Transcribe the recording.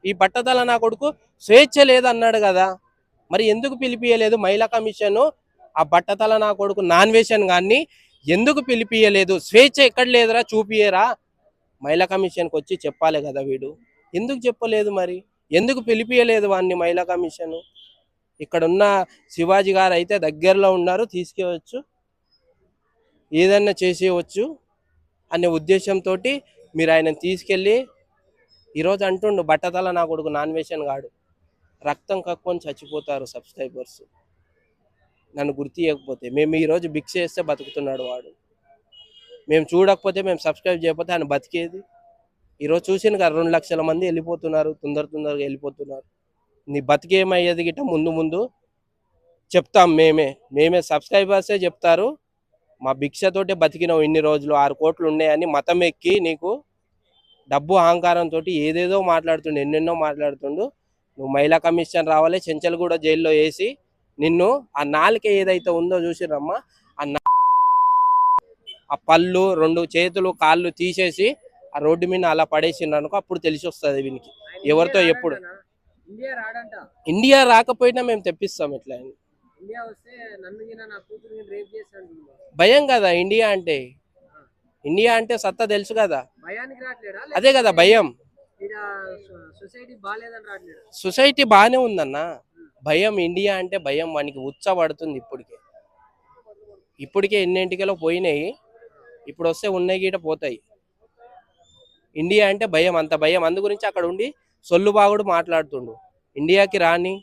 ఈ బట్టతల నా కొడుకు స్వేచ్ఛ లేదన్నాడు కదా, మరి ఎందుకు పిలిపియలేదు మహిళా కమిషన్? ఆ బట్టతల నా కొడుకు నాన్వేషన్ గాన్ని ఎందుకు పిలిపియలేదు? స్వేచ్ఛ ఎక్కడ లేదురా చూపియరా? మహిళా కమిషన్కి వచ్చి చెప్పాలి కదా వీడు. ఎందుకు చెప్పలేదు మరి? ఎందుకు పిలిపియలేదు వాడిని మహిళా కమిషన్? ఇక్కడ ఉన్న శివాజీ గారు అయితే దగ్గరలో ఉన్నారు, తీసుకెవచ్చు, ఏదన్నా చేసేయవచ్చు అనే ఉద్దేశంతో మీరు ఆయన తీసుకెళ్ళి ఈరోజు అంటుండు బట్టతల నా కొడుకు నాన్వేషన్ గాడు. రక్తం కక్కుని చచ్చిపోతారు సబ్స్క్రైబర్స్ నన్ను గుర్తు చేయకపోతే. మేము ఈరోజు భిక్ష చేస్తే బతుకుతున్నాడు వాడు. మేము చూడకపోతే, మేము సబ్స్క్రైబ్ చేయకపోతే ఆయన బతికేది. ఈరోజు చూసిన కదా 2 లక్షల మంది వెళ్ళిపోతున్నారు, తొందరగా వెళ్ళిపోతున్నారు. నీ బతికేమయ్యేది గిట్ట ముందు ముందు చెప్తాం మేమే సబ్స్క్రైబర్సే చెప్తారు. మా భిక్షతోటే బతికినావు ఇన్ని రోజులు, 6 కోట్లు ఉన్నాయని మతం ఎక్కి నీకు డబ్బు అహంకారంతో ఏదేదో మాట్లాడుతుండు, ఎన్నెన్నో మాట్లాడుతుండు. నువ్వు మహిళా కమిషన్ రావాలి, చెంచల్ కూడా జైల్లో వేసి నిన్ను ఆ నాలుక ఏదైతే ఉందో చూసిరమ్మా, ఆ పళ్ళు 2 చేతులు కాళ్ళు తీసేసి ఆ రోడ్డు మీద అలా పడేసిండ్రు అనుకో, అప్పుడు తెలిసి వస్తుంది వీనికి ఎవరితో ఎప్పుడు. ఇండియా రాకపోయినా మేము తెప్పిస్తాం. ఇట్లా భయం కదా ఇండియా అంటే. ఇండియా అంటే సత్తా తెలుసు కదా, అదే కదా భయం. సొసైటీ బాగానే ఉందన్న, భయం. ఇండియా అంటే భయం, వానికి ఉచ్చబడుతుంది. ఇప్పటికే ఎన్నింటికలో పోయినాయి, ఇప్పుడు వస్తే ఉన్నాయి గీట పోతాయి. ఇండియా అంటే భయం, అంత భయం. అందు గురించి అక్కడ ఉండి సొల్లు బాగుడు మాట్లాడుతుండు. ఇండియాకి రాని